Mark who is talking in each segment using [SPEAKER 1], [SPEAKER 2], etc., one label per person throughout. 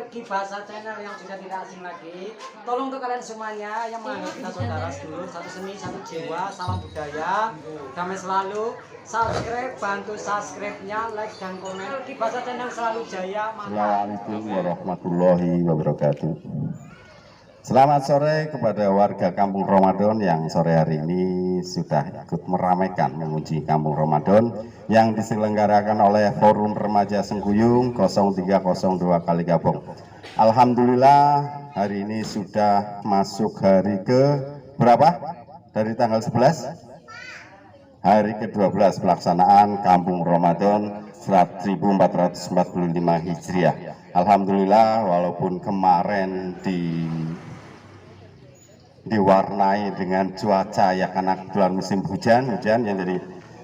[SPEAKER 1] Kibasa Channel yang sudah tidak asing lagi. Tolong untuk kalian semuanya yang menganggap kita saudara sedulur, satu seni, satu jiwa, salam budaya, damai selalu. Subscribe, bantu subscribe-nya, like dan komen. Kibasa Channel selalu jaya.
[SPEAKER 2] Assalamualaikum warahmatullahi wabarakatuh. Selamat sore kepada warga Kampung Ramadan yang sore hari ini sudah ikut meramaikan menguji Kampung Ramadan yang diselenggarakan oleh Forum Remaja Sengkuyung 0302 Kalikabong. Alhamdulillah hari ini sudah masuk hari ke berapa? Dari tanggal 11? Hari ke-12 pelaksanaan Kampung Ramadan 1445 Hijriah. Alhamdulillah walaupun kemarin diwarnai dengan cuaca ya karena bulan musim hujan yang jadi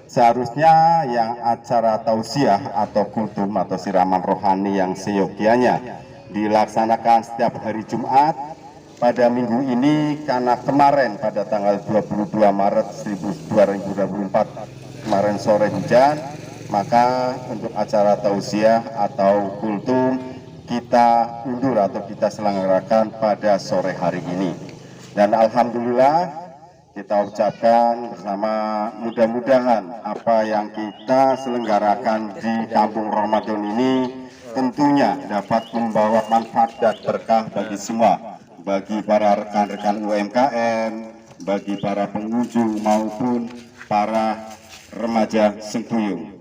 [SPEAKER 2] seharusnya yang acara tausiah atau kultum atau siraman rohani yang seyogianya dilaksanakan setiap hari Jumat. Pada minggu ini karena kemarin pada tanggal 22 Maret 2024 kemarin sore hujan, maka untuk acara tausiah atau kultum kita undur atau kita selenggarakan pada sore hari ini. Dan alhamdulillah kita ucapkan bersama mudah-mudahan apa yang kita selenggarakan di Kampung Ramadan ini tentunya dapat membawa manfaat dan berkah bagi semua, bagi para rekan-rekan UMKM, bagi para pengunjung maupun para remaja Sengkuyung.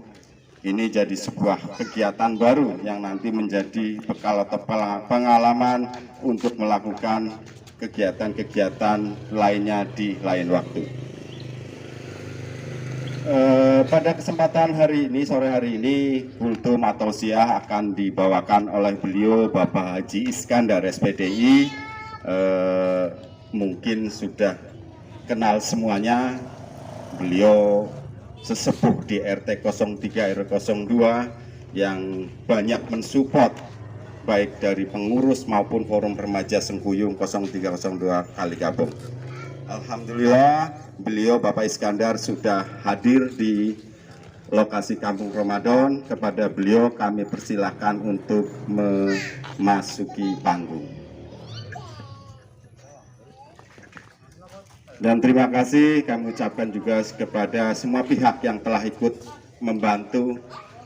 [SPEAKER 2] Ini jadi sebuah kegiatan baru yang nanti menjadi bekal atau pengalaman untuk melakukan kegiatan-kegiatan lainnya di lain waktu. Pada kesempatan hari ini, sore hari ini, kultum atau tausiah akan dibawakan oleh beliau Bapak Haji Iskandar SPDI. Mungkin sudah kenal semuanya, beliau sesepuh di RT 03 RW 02 yang banyak mensupport baik dari pengurus maupun Forum Remaja Sengkuyung 0302 Kalikabong. Alhamdulillah beliau Bapak Iskandar sudah hadir di lokasi Kampung Ramadan. Kepada beliau kami persilahkan untuk memasuki panggung. Dan terima kasih kami ucapkan juga kepada semua pihak yang telah ikut membantu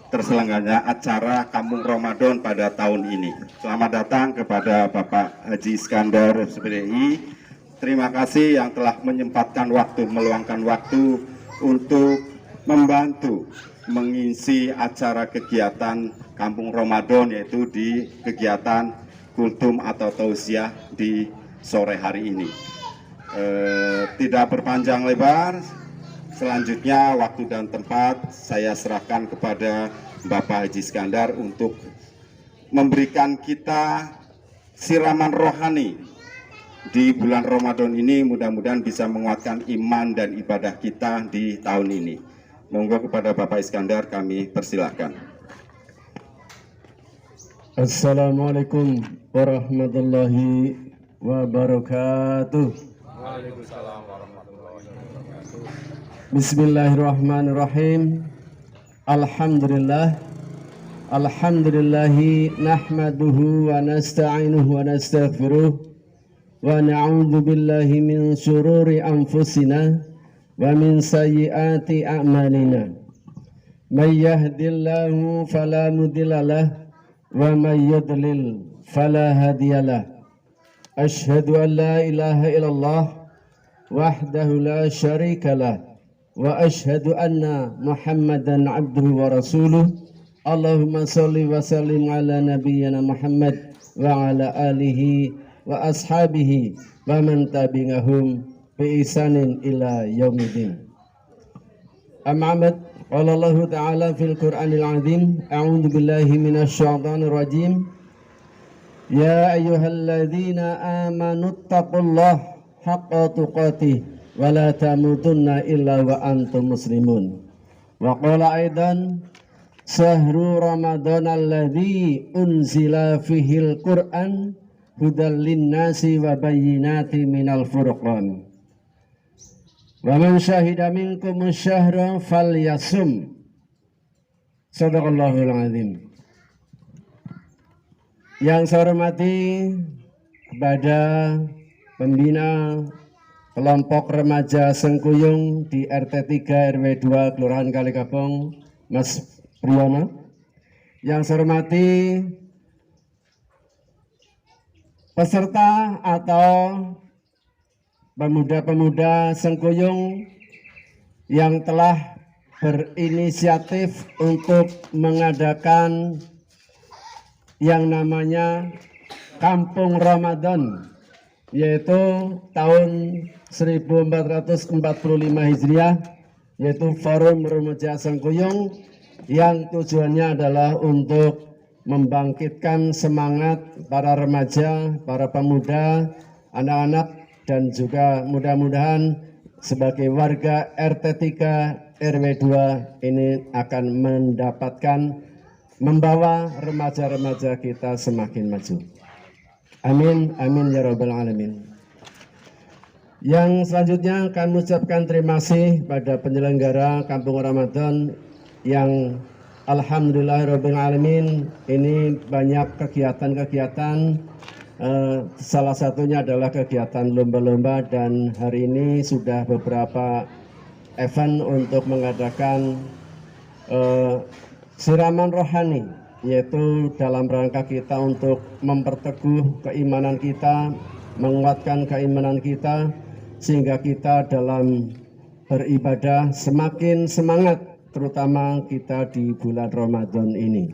[SPEAKER 2] terselenggaranya acara Kampung Ramadan pada tahun ini. Selamat datang kepada Bapak Haji Iskandar SPDI. Terima kasih yang telah menyempatkan waktu, meluangkan waktu untuk membantu mengisi acara kegiatan Kampung Ramadan, yaitu di kegiatan kultum atau tausiah di sore hari ini. Tidak berpanjang lebar, selanjutnya waktu dan tempat saya serahkan kepada Bapak Haji Iskandar untuk memberikan kita siraman rohani di bulan Ramadan ini. Mudah-mudahan bisa menguatkan iman dan ibadah kita di tahun ini. Monggo kepada Bapak Iskandar kami persilahkan.
[SPEAKER 3] Assalamualaikum warahmatullahi wabarakatuh.
[SPEAKER 4] Waalaikumsalam warahmatullahi wabarakatuh.
[SPEAKER 3] Bismillahirrahmanirrahim. Alhamdulillahi nahmaduhu wa nasta'inuhu wa nastaghfiruh wa na'udzu billahi min syururi anfusina wa min sayyiati a'malina. May yahdihillahu fala mudhillalah wa may yudlil fala hadiyalah. Asyhadu an la ilaha illallah wahdahu la syarikalah wa asyhadu anna Muhammadan abduhu wa rasuluh. Allahumma salli wa sallim ala nabiyyina Muhammad wa ala alihi wa ashabihi wa man tabi'ahum bi ihsanin ila yaumiddin. Amma ba'd, qala Allah ta'ala fil Qur'anil 'azim, a'udzu billahi minasy syaithanir rajim. Ya ayyuhalladzina amanu taqullaha haqqa tuqatih wa la tamutunna illa wa antum muslimun. Wa qala aidan sahru ramadan alladzi unzila fihil Qur'an hudal linnasi wa bayyinati minal furqan. Wa man syahida minkum syahra falyasum. Shadaqallahul azim. Yang saya hormati kepada pembina kelompok remaja Sengkuyung di RT 3 RW 2 Kelurahan Kalikabong, Mas Priyono. Yang saya hormati peserta atau pemuda-pemuda Sengkuyung yang telah berinisiatif untuk mengadakan yang namanya Kampung Ramadan, yaitu tahun 1445 Hijriah, yaitu Forum Remaja Sengkuyung, yang tujuannya adalah untuk membangkitkan semangat para remaja, para pemuda, anak-anak, dan juga mudah-mudahan sebagai warga RT 3 RW 2 ini akan mendapatkan membawa remaja-remaja kita semakin maju. Amin, amin ya rabbal alamin. Yang selanjutnya kami ucapkan terima kasih pada penyelenggara Kampung Ramadan yang alhamdulillah rabbil alamin ini banyak kegiatan-kegiatan, salah satunya adalah kegiatan lomba-lomba, dan hari ini sudah beberapa event untuk mengadakan siraman rohani, yaitu dalam rangka kita untuk memperteguh keimanan kita, menguatkan keimanan kita, sehingga kita dalam beribadah semakin semangat, terutama kita di bulan Ramadan ini.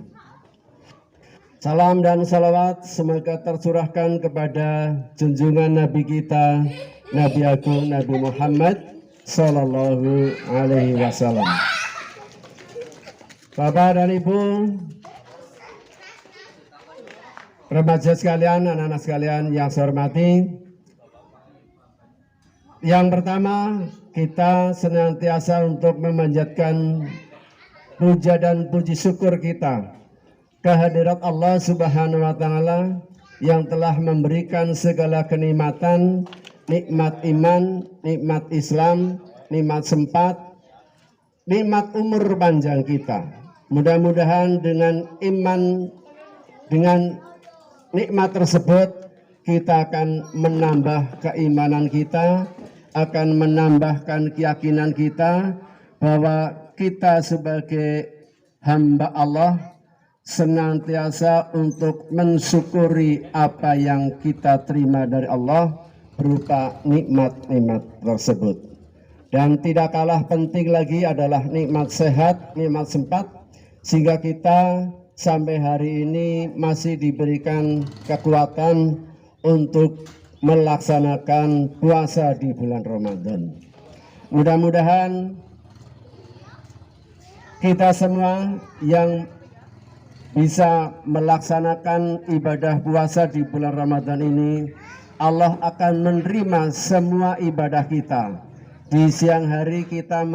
[SPEAKER 3] Salam dan salawat semoga tercurahkan kepada junjungan Nabi kita, Nabi Agung Nabi Muhammad Sallallahu Alaihi Wasallam. Bapak dan Ibu, remaja sekalian, anak-anak sekalian yang saya hormati, yang pertama kita senantiasa untuk memanjatkan puja dan puji syukur kita kehadirat Allah Subhanahu wa Ta'ala yang telah memberikan segala kenikmatan, nikmat iman, nikmat Islam, nikmat sempat, nikmat umur panjang kita. Mudah-mudahan dengan iman, dengan nikmat tersebut kita akan menambah keimanan kita, akan menambahkan keyakinan kita bahwa kita sebagai hamba Allah senantiasa untuk mensyukuri apa yang kita terima dari Allah berupa nikmat-nikmat tersebut. Dan tidak kalah penting lagi adalah nikmat sehat, nikmat sempat, sehingga kita sampai hari ini masih diberikan kekuatan untuk melaksanakan puasa di bulan Ramadan. Mudah-mudahan kita semua yang bisa melaksanakan ibadah puasa di bulan Ramadan ini, Allah akan menerima semua ibadah kita. Di siang hari kita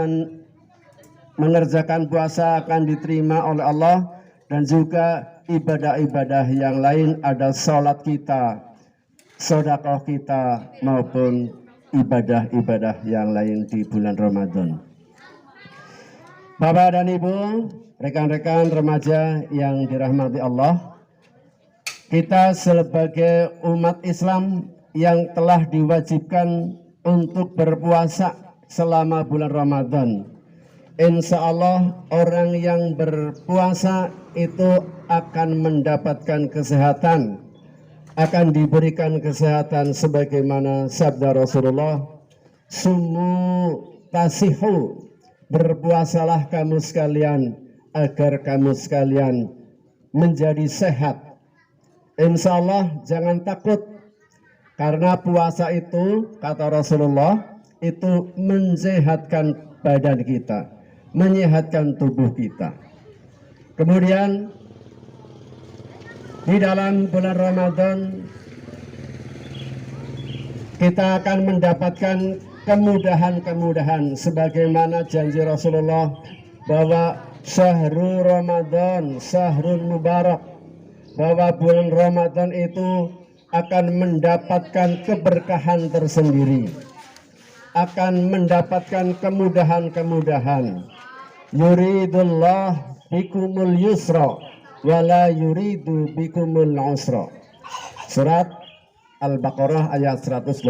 [SPEAKER 3] mengerjakan puasa akan diterima oleh Allah, dan juga ibadah-ibadah yang lain, ada sholat kita, sedekah kita, maupun ibadah-ibadah yang lain di bulan Ramadan. Bapak dan Ibu, rekan-rekan remaja yang dirahmati Allah, kita sebagai umat Islam yang telah diwajibkan untuk berpuasa selama bulan Ramadan, insya Allah orang yang berpuasa itu akan mendapatkan kesehatan, akan diberikan kesehatan sebagaimana sabda Rasulullah, sumu tasihu, berpuasalah kamu sekalian agar kamu sekalian menjadi sehat. Insya Allah jangan takut, karena puasa itu kata Rasulullah itu mensehatkan badan kita, menyehatkan tubuh kita. Kemudian di dalam bulan Ramadan kita akan mendapatkan kemudahan-kemudahan sebagaimana janji Rasulullah bahwa syahrul Ramadan syahrul mubarak, bahwa bulan Ramadan itu akan mendapatkan keberkahan tersendiri, akan mendapatkan kemudahan-kemudahan. Yuridullah bikumul yusra wala yuridu bikumul usra. Surat Al-Baqarah ayat 185.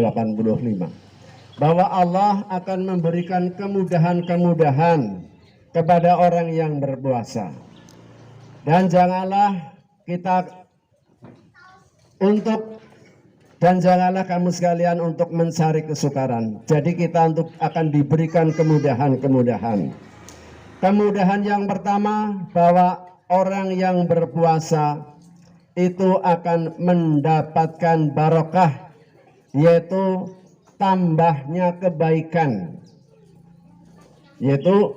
[SPEAKER 3] Bahwa Allah akan memberikan kemudahan-kemudahan kepada orang yang berpuasa. Dan janganlah kamu sekalian untuk mencari kesukaran. Jadi kita akan diberikan kemudahan-kemudahan. Kemudahan yang pertama, bahwa orang yang berpuasa itu akan mendapatkan barokah, yaitu tambahnya kebaikan, yaitu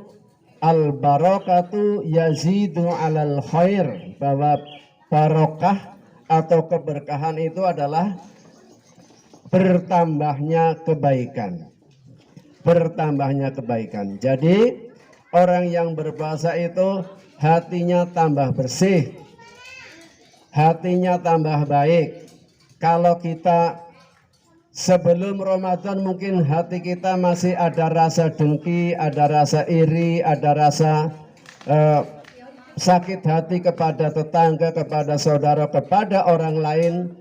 [SPEAKER 3] al-barakatu yazidu alal khair, bahwa barokah atau keberkahan itu adalah bertambahnya kebaikan. Bertambahnya kebaikan. Jadi orang yang berpuasa itu hatinya tambah bersih, hatinya tambah baik. Kalau kita sebelum Ramadan mungkin hati kita masih ada rasa dengki, ada rasa iri, ada rasa sakit hati kepada tetangga, kepada saudara, kepada orang lain.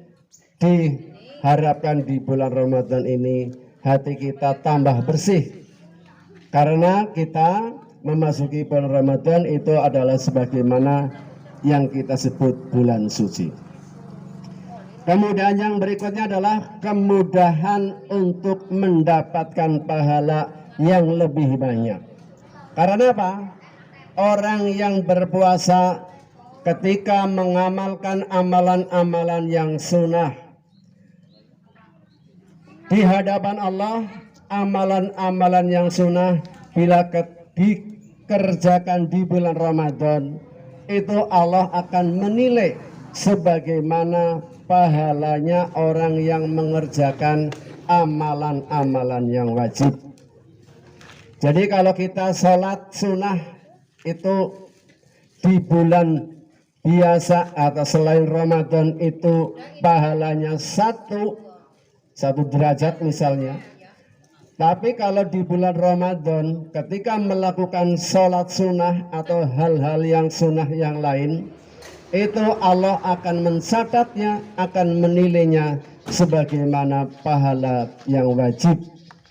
[SPEAKER 3] Diharapkan di bulan Ramadan ini hati kita tambah bersih, karena kita memasuki bulan Ramadan itu adalah sebagaimana yang kita sebut bulan suci. Kemudahan yang berikutnya adalah kemudahan untuk mendapatkan pahala yang lebih banyak. Karena apa? Orang yang berpuasa ketika mengamalkan amalan-amalan yang sunnah di hadapan Allah, amalan-amalan yang sunnah bila dikerjakan di bulan Ramadan, itu Allah akan menilai sebagaimana pahalanya orang yang mengerjakan amalan-amalan yang wajib. Jadi kalau kita sholat sunnah itu di bulan biasa atau selain Ramadan itu pahalanya satu derajat misalnya. Tapi kalau di bulan Ramadan ketika melakukan sholat sunnah atau hal-hal yang sunnah yang lain, itu Allah akan mencatatnya, akan menilainya sebagaimana pahala yang wajib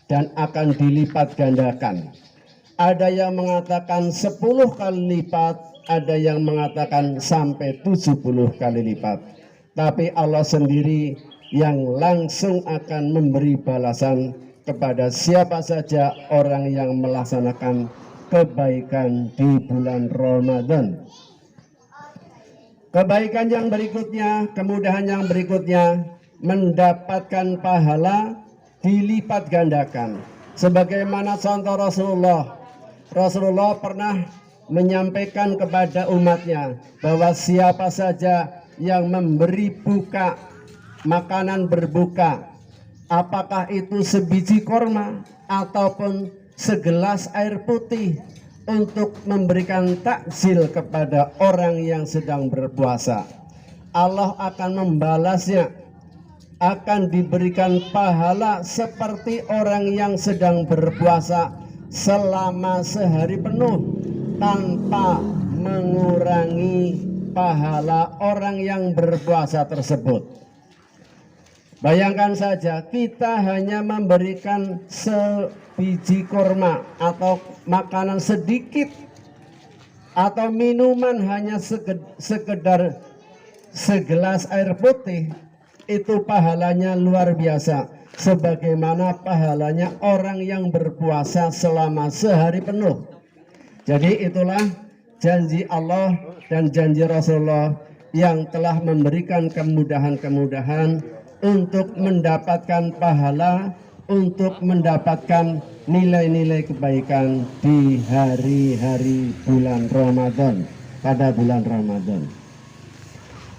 [SPEAKER 3] dan akan dilipat gandakan. Ada yang mengatakan 10 kali lipat, ada yang mengatakan sampai 70 kali lipat. Tapi Allah sendiri yang langsung akan memberi balasan kepada siapa saja orang yang melaksanakan kebaikan di bulan Ramadan. Kebaikan yang berikutnya, kemudahan yang berikutnya, mendapatkan pahala dilipat gandakan. Sebagaimana contoh Rasulullah pernah menyampaikan kepada umatnya bahwa siapa saja yang memberi buka, makanan berbuka, apakah itu sebiji korma ataupun segelas air putih, untuk memberikan takjil kepada orang yang sedang berpuasa, Allah akan membalasnya, akan diberikan pahala seperti orang yang sedang berpuasa selama sehari penuh tanpa mengurangi pahala orang yang berpuasa tersebut. Bayangkan saja, kita hanya memberikan sebiji kurma atau makanan sedikit atau minuman hanya sekedar segelas air putih, itu pahalanya luar biasa. Sebagaimana pahalanya orang yang berpuasa selama sehari penuh. Jadi itulah janji Allah dan janji Rasulullah yang telah memberikan kemudahan-kemudahan untuk mendapatkan pahala, untuk mendapatkan nilai-nilai kebaikan di hari-hari bulan Ramadan, pada bulan Ramadan.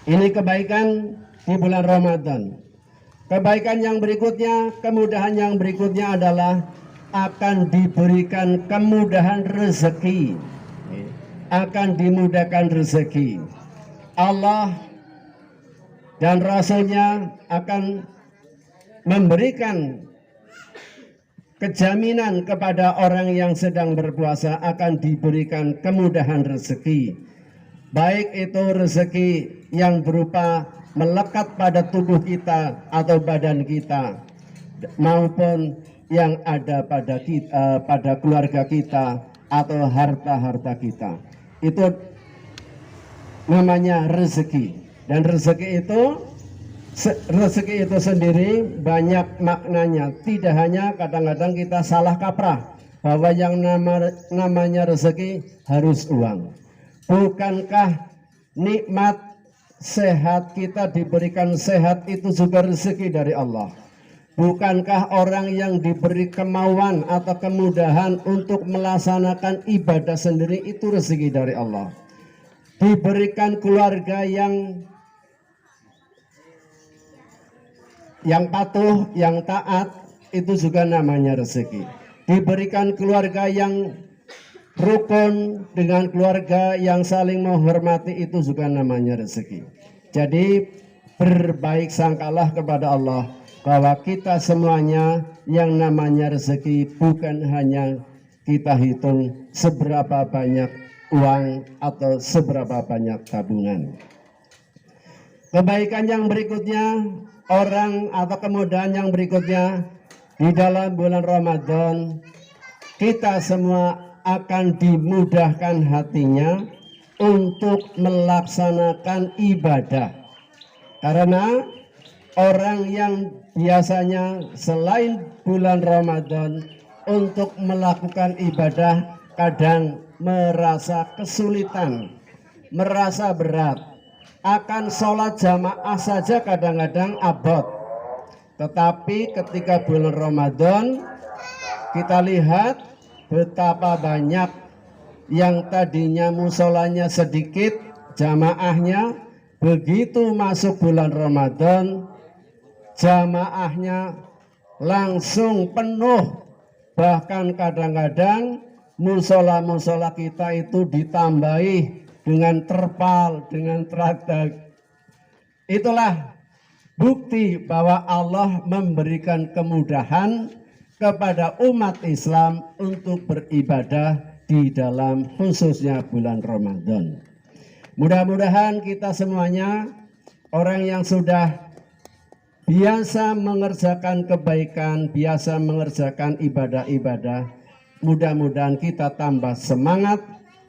[SPEAKER 3] Ini kebaikan di bulan Ramadan. Kebaikan yang berikutnya, kemudahan yang berikutnya adalah akan diberikan kemudahan rezeki, akan dimudahkan rezeki. Allah dan Rasulnya akan memberikan kejaminan kepada orang yang sedang berpuasa, akan diberikan kemudahan rezeki. baik itu rezeki yang berupa melekat pada tubuh kita atau badan kita, maupun yang ada pada kita, pada keluarga kita atau harta-harta kita. Itu namanya rezeki. Dan rezeki itu sendiri banyak maknanya. Tidak hanya kadang-kadang kita salah kaprah bahwa yang namanya rezeki harus uang. Bukankah nikmat sehat, kita diberikan sehat, itu juga rezeki dari Allah? Bukankah orang yang diberi kemauan atau kemudahan untuk melaksanakan ibadah sendiri itu rezeki dari Allah? Diberikan keluarga yang patuh, yang taat, itu juga namanya rezeki. Diberikan keluarga yang rukun dengan keluarga yang saling menghormati, itu juga namanya rezeki. Jadi berbaik sangkalah kepada Allah bahwa kita semuanya yang namanya rezeki bukan hanya kita hitung seberapa banyak uang atau seberapa banyak tabungan. Kebaikan yang berikutnya, orang atau kemudahan yang berikutnya, di dalam bulan Ramadan kita semua akan dimudahkan hatinya untuk melaksanakan ibadah. Karena orang yang biasanya selain bulan Ramadan untuk melakukan ibadah kadang merasa kesulitan, merasa berat. Akan sholat jamaah saja kadang-kadang abot. Tetapi ketika bulan Ramadan kita lihat betapa banyak yang tadinya musolanya sedikit jamaahnya, begitu masuk bulan Ramadan jamaahnya langsung penuh. Bahkan kadang-kadang musola-musola kita itu ditambahi dengan terpal, dengan traktor. Itulah bukti bahwa Allah memberikan kemudahan kepada umat Islam untuk beribadah di dalam khususnya bulan Ramadan. Mudah-mudahan kita semuanya, orang yang sudah biasa mengerjakan kebaikan, biasa mengerjakan ibadah-ibadah, mudah-mudahan kita tambah semangat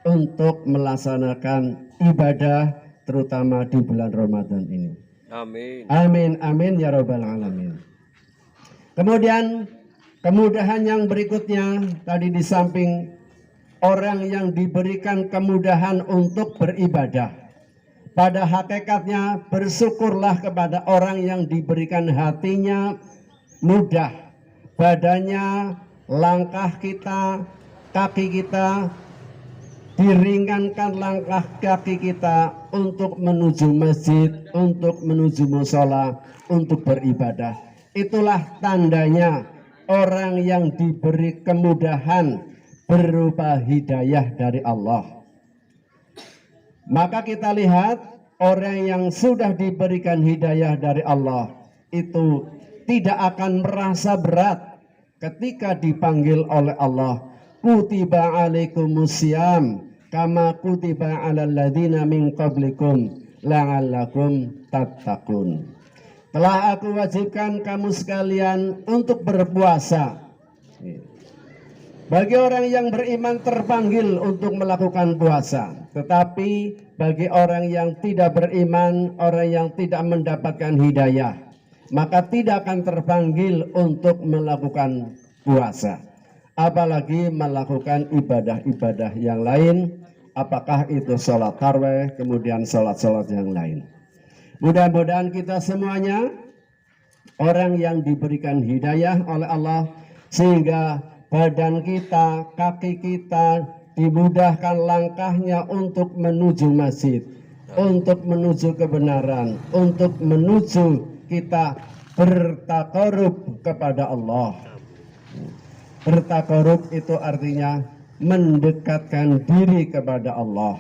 [SPEAKER 3] untuk melaksanakan ibadah terutama di bulan Ramadan ini.
[SPEAKER 4] Amin.
[SPEAKER 3] Amin, amin ya rabbal alamin. Kemudian kemudahan yang berikutnya, tadi di samping orang yang diberikan kemudahan untuk beribadah, pada hakikatnya bersyukurlah kepada orang yang diberikan hatinya mudah, badannya, langkah kita, kaki kita, diringankan langkah kaki kita untuk menuju masjid, untuk menuju mushola, untuk beribadah. Itulah tandanya orang yang diberi kemudahan berupa hidayah dari Allah. Maka kita lihat orang yang sudah diberikan hidayah dari Allah itu tidak akan merasa berat ketika dipanggil oleh Allah. Kutiba alaikumusiyam kama kutiba alal ladzina min qablikum la'allakum tattaqun. Telah aku wajibkan kamu sekalian untuk berpuasa. Bagi orang yang beriman terpanggil untuk melakukan puasa, tetapi bagi orang yang tidak beriman, orang yang tidak mendapatkan hidayah, maka tidak akan terpanggil untuk melakukan puasa. Apalagi melakukan ibadah-ibadah yang lain, apakah itu sholat tarawih, kemudian sholat-sholat yang lain. Mudah-mudahan kita semuanya orang yang diberikan hidayah oleh Allah, sehingga badan kita, kaki kita dimudahkan langkahnya untuk menuju masjid, untuk menuju kebenaran, untuk menuju kita bertaqarrub kepada Allah. Bertaqarrub itu artinya mendekatkan diri kepada Allah.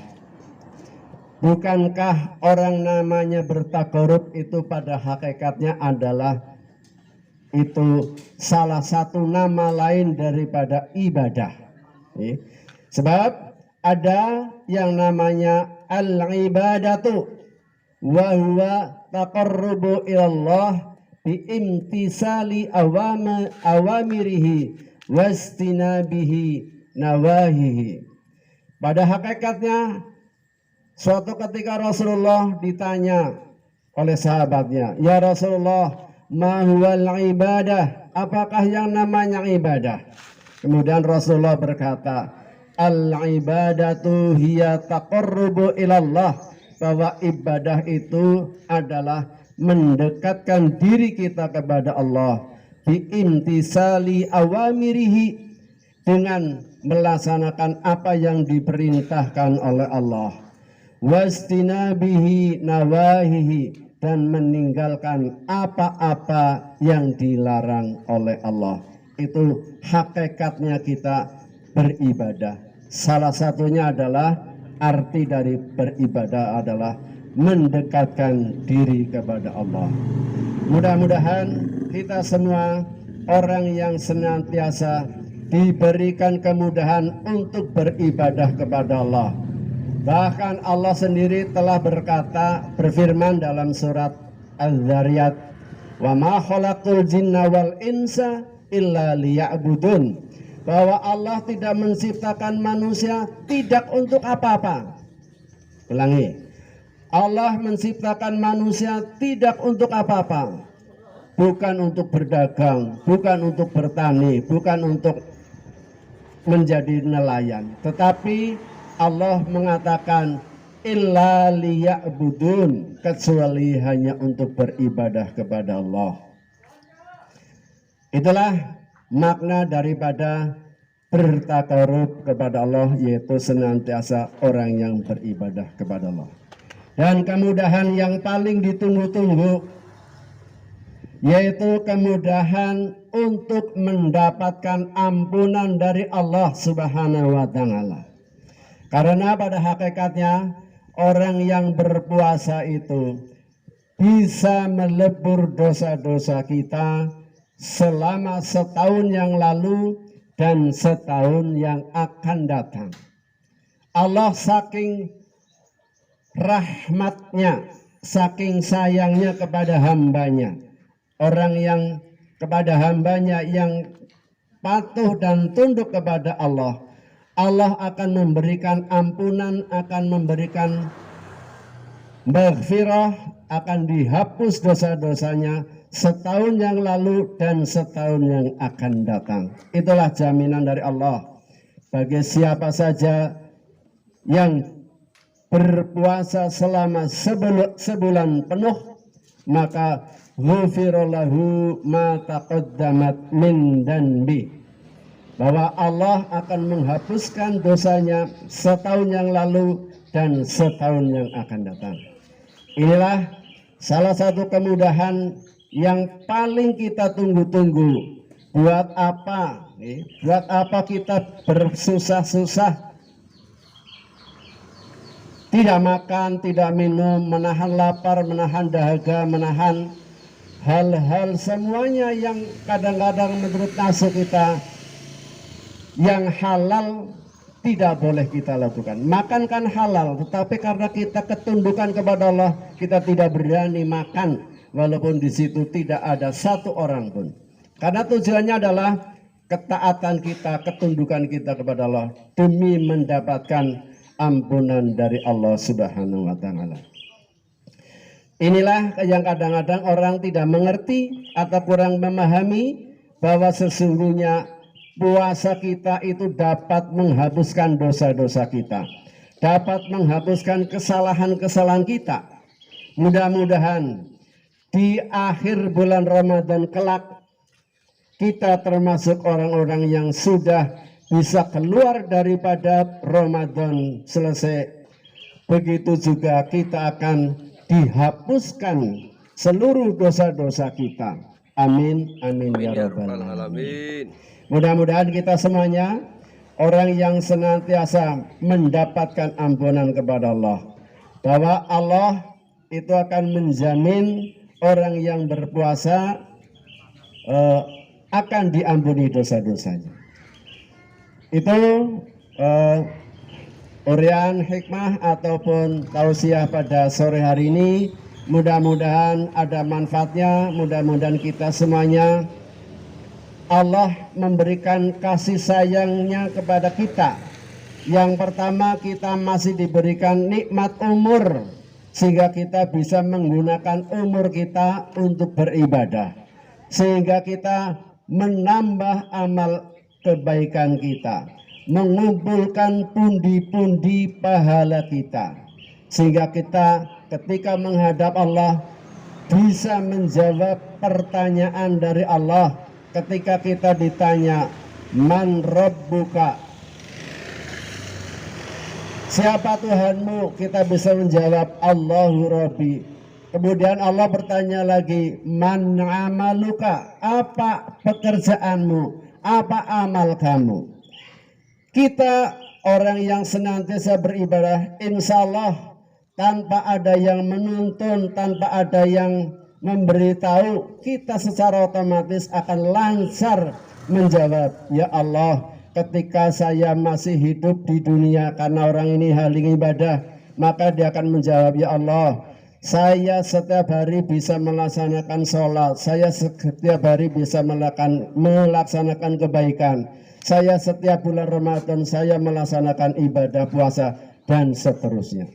[SPEAKER 3] Bukankah orang namanya bertaqarrub itu pada hakikatnya adalah itu salah satu nama lain daripada ibadah. Sebab ada yang namanya al-ibadatu wa huwa taqarrubu ilallah bi imtisali awamirihi wastinabihi nawahihi. Pada hakikatnya suatu ketika Rasulullah ditanya oleh sahabatnya, "Ya Rasulullah, ma huwal ibadah?" Apakah yang namanya ibadah? Kemudian Rasulullah berkata, "Al-ibadatu hiya taqarrubu ilallah." Bahwa ibadah itu adalah mendekatkan diri kita kepada Allah bi imtisali awamirihi, dengan melaksanakan apa yang diperintahkan oleh Allah, wastinabihi nawahihi, dan meninggalkan apa-apa yang dilarang oleh Allah. Itu hakikatnya kita beribadah. Salah satunya adalah arti dari beribadah adalah mendekatkan diri kepada Allah. Mudah-mudahan kita semua orang yang senantiasa diberikan kemudahan untuk beribadah kepada Allah. Bahkan Allah sendiri telah berfirman dalam surat Az-Zariyat, "Wa ma khalaqul jinna wal insa illa liya'budun." Bahwa Allah tidak menciptakan manusia tidak untuk apa-apa. Ulangi. Allah menciptakan manusia tidak untuk apa-apa. Bukan untuk berdagang, bukan untuk bertani, bukan untuk menjadi nelayan, tetapi Allah mengatakan illa liya'budun, kecuali hanya untuk beribadah kepada Allah. Itulah makna daripada bertakarub kepada Allah, yaitu senantiasa orang yang beribadah kepada Allah. Dan kemudahan yang paling ditunggu-tunggu, yaitu kemudahan untuk mendapatkan ampunan dari Allah Subhanahu wa Ta'ala. Karena pada hakikatnya orang yang berpuasa itu bisa melebur dosa-dosa kita selama setahun yang lalu dan setahun yang akan datang. Allah saking rahmatnya, saking sayangnya kepada hambanya, orang yang kepada hambanya yang patuh dan tunduk kepada Allah, Allah akan memberikan ampunan, akan memberikan maghfirah, akan dihapus dosa-dosanya setahun yang lalu dan setahun yang akan datang. Itulah jaminan dari Allah bagi siapa saja yang berpuasa selama sebulan penuh, maka ghufirallahu ma taqaddamat min danbi, bahwa Allah akan menghapuskan dosanya setahun yang lalu dan setahun yang akan datang. Inilah salah satu kemudahan yang paling kita tunggu-tunggu. Buat apa? Buat apa kita bersusah-susah, tidak makan, tidak minum, menahan lapar, menahan dahaga, menahan hal-hal semuanya yang kadang-kadang menurut nafsu kita yang halal tidak boleh kita lakukan. Makan kan halal, tetapi karena kita ketundukan kepada Allah, kita tidak berani makan walaupun di situ tidak ada satu orang pun. Karena tujuannya adalah ketaatan kita, ketundukan kita kepada Allah demi mendapatkan ampunan dari Allah Subhanahu wa Ta'ala. Inilah yang kadang-kadang orang tidak mengerti atau kurang memahami bahwa sesungguhnya puasa kita itu dapat menghapuskan dosa-dosa kita, dapat menghapuskan kesalahan-kesalahan kita. Mudah-mudahan di akhir bulan Ramadan kelak kita termasuk orang-orang yang sudah bisa keluar daripada Ramadan selesai. Begitu juga kita akan dihapuskan seluruh dosa-dosa kita. Amin, amin ya rabbal alamin. Mudah-mudahan kita semuanya orang yang senantiasa mendapatkan ampunan kepada Allah, bahwa Allah itu akan menjamin orang yang berpuasa akan diampuni dosa-dosanya. Itu uraian hikmah ataupun tausiah pada sore hari ini. Mudah-mudahan ada manfaatnya, mudah-mudahan kita semuanya Allah memberikan kasih sayangnya kepada kita. Yang pertama, kita masih diberikan nikmat umur sehingga kita bisa menggunakan umur kita untuk beribadah, sehingga kita menambah amal kebaikan kita, mengumpulkan pundi-pundi pahala kita, sehingga kita ketika menghadap Allah bisa menjawab pertanyaan dari Allah. Ketika kita ditanya man rabbuka, siapa Tuhanmu, kita bisa menjawab Allahu Rabbi. Kemudian Allah bertanya lagi, man amaluka, apa pekerjaanmu, apa amal kamu. Kita orang yang senantiasa beribadah, insya Allah tanpa ada yang menuntun, tanpa ada yang memberitahu, kita secara otomatis akan lancar menjawab, ya Allah, ketika saya masih hidup di dunia, karena orang ini haling ibadah, maka dia akan menjawab, ya Allah, saya setiap hari bisa melaksanakan sholat, saya setiap hari bisa melaksanakan kebaikan, saya setiap bulan Ramadan saya melaksanakan ibadah puasa, dan seterusnya.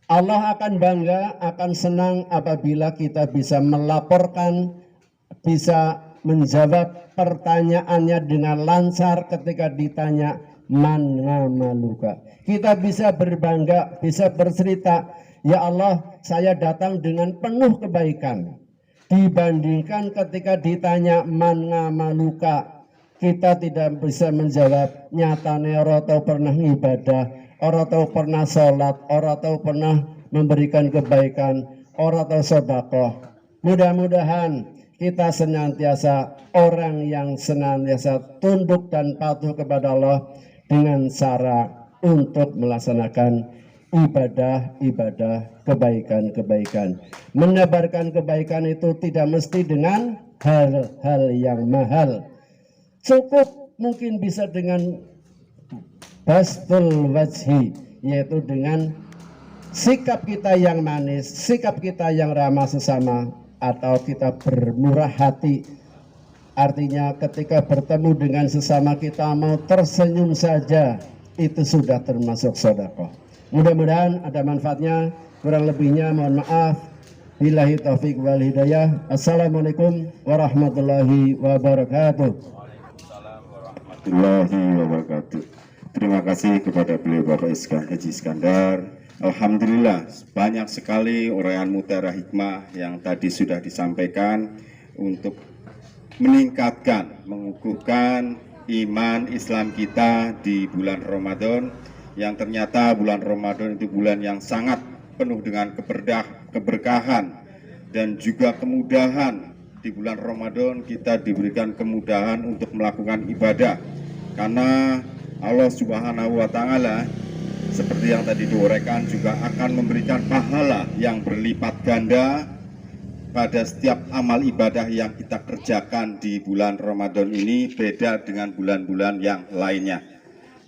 [SPEAKER 3] Allah akan bangga, akan senang apabila kita bisa melaporkan, bisa menjawab pertanyaannya dengan lancar ketika ditanya man amaluka. Kita bisa berbangga, bisa bercerita, ya Allah, saya datang dengan penuh kebaikan. Dibandingkan ketika ditanya man amaluka, kita tidak bisa menjawab nyatane ora tau pernah ibadah, orang tahu pernah sholat, orang tahu pernah memberikan kebaikan, orang tahu sedekah. Mudah-mudahan kita senantiasa orang yang senantiasa tunduk dan patuh kepada Allah dengan cara untuk melaksanakan ibadah-ibadah kebaikan-kebaikan. Menebarkan kebaikan itu tidak mesti dengan hal-hal yang mahal. Cukup mungkin bisa dengan bastul wajhi, yaitu dengan sikap kita yang manis, sikap kita yang ramah sesama, atau kita bermurah hati. Artinya ketika bertemu dengan sesama kita mau tersenyum saja, itu sudah termasuk sedekah. Mudah-mudahan ada manfaatnya. Kurang lebihnya mohon maaf. Billahi taufik wal hidayah. Assalamualaikum warahmatullahi wabarakatuh.
[SPEAKER 2] Warahmatullahi wabarakatuh. Terima kasih kepada beliau Bapak Haji Iskandar. Alhamdulillah banyak sekali uraian mutiara hikmah yang tadi sudah disampaikan untuk meningkatkan, mengukuhkan iman Islam kita di bulan Ramadan, yang ternyata bulan Ramadan itu bulan yang sangat penuh dengan keberkahan dan juga kemudahan. Di bulan Ramadan kita diberikan kemudahan untuk melakukan ibadah, karena Allah Subhanahu wa Ta'ala seperti yang tadi diuraikan juga akan memberikan pahala yang berlipat ganda pada setiap amal ibadah yang kita kerjakan di bulan Ramadan ini, beda dengan bulan-bulan yang lainnya.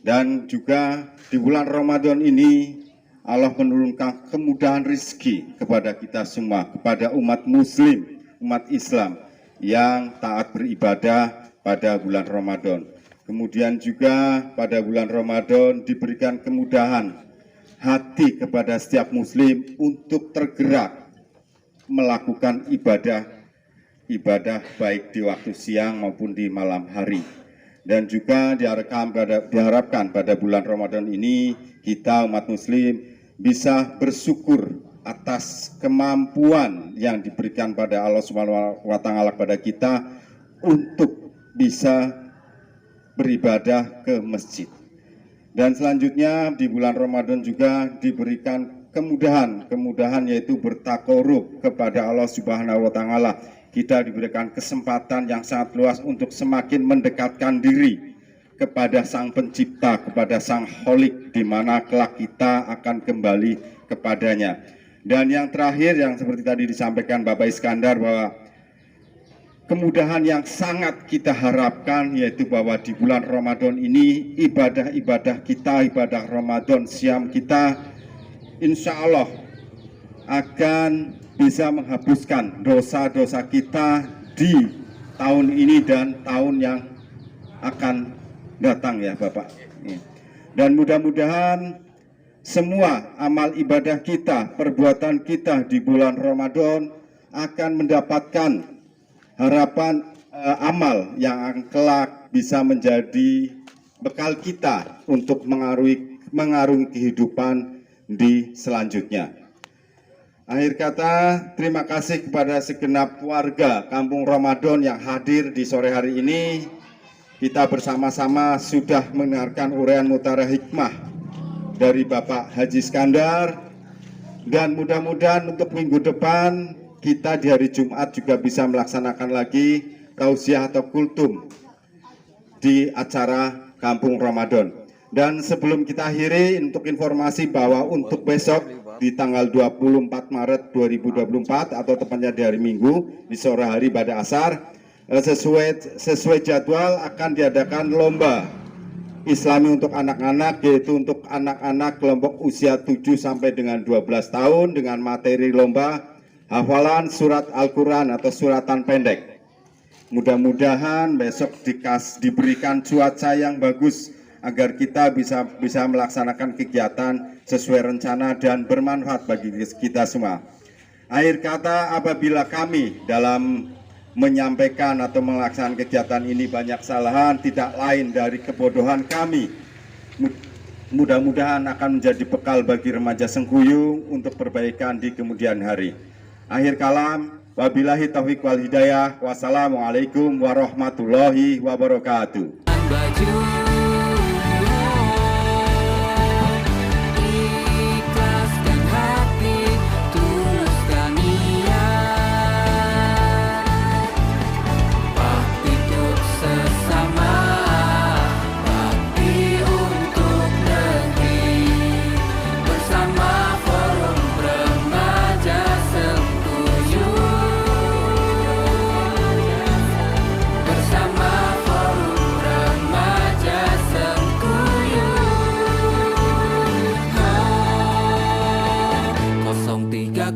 [SPEAKER 2] Dan juga di bulan Ramadan ini Allah menurunkan kemudahan rezeki kepada kita semua, kepada umat muslim, umat Islam yang taat beribadah pada bulan Ramadan. Kemudian juga pada bulan Ramadan diberikan kemudahan hati kepada setiap muslim untuk tergerak melakukan ibadah baik di waktu siang maupun di malam hari. Dan juga diharapkan pada bulan Ramadan ini kita umat muslim bisa bersyukur atas kemampuan yang diberikan pada Allah Subhanahu wa Ta'ala kepada kita untuk bisa beribadah ke masjid. Dan selanjutnya di bulan Ramadan juga diberikan kemudahan yaitu bertakarub kepada Allah Subhanahu wa Ta'ala. Kita diberikan kesempatan yang sangat luas untuk semakin mendekatkan diri kepada Sang Pencipta, kepada Sang Kholik, di mana kelak kita akan kembali kepadanya. Dan yang terakhir yang seperti tadi disampaikan Bapak Iskandar, bahwa kemudahan yang sangat kita harapkan, yaitu bahwa di bulan Ramadan ini ibadah-ibadah kita, ibadah Ramadan siam kita insya Allah akan bisa menghapuskan dosa-dosa kita di tahun ini dan tahun yang akan datang ya Bapak. Dan mudah-mudahan semua amal ibadah kita, perbuatan kita di bulan Ramadan akan mendapatkan harapan amal yang kelak bisa menjadi bekal kita untuk mengarungi kehidupan di selanjutnya. Akhir kata, terima kasih kepada segenap warga Kampung Ramadan yang hadir di sore hari ini. Kita bersama-sama sudah mendengarkan uraian mutara hikmah dari Bapak Haji Iskandar, dan mudah-mudahan untuk minggu depan kita di hari Jumat juga bisa melaksanakan lagi tausiah atau kultum di acara Kampung Ramadan. Dan sebelum kita akhiri, untuk informasi bahwa untuk besok di tanggal 24 Maret 2024 atau tepatnya di hari Minggu di sore hari pada asar, sesuai jadwal akan diadakan lomba Islami untuk anak-anak, yaitu untuk anak-anak kelompok usia 7 sampai dengan 12 tahun dengan materi lomba hafalan surat Al-Quran atau suratan pendek. Mudah-mudahan besok diberikan cuaca yang bagus agar kita bisa melaksanakan kegiatan sesuai rencana dan bermanfaat bagi kita semua. Akhir kata, apabila kami dalam menyampaikan atau melaksanakan kegiatan ini banyak kesalahan, tidak lain dari kebodohan kami. Mudah-mudahan akan menjadi bekal bagi remaja Sengkuyung untuk perbaikan di kemudian hari. Akhir kalam, wabillahi taufiq wal hidayah. Wassalamualaikum warahmatullahi wabarakatuh.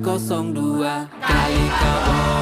[SPEAKER 5] Kosong 2 kali kau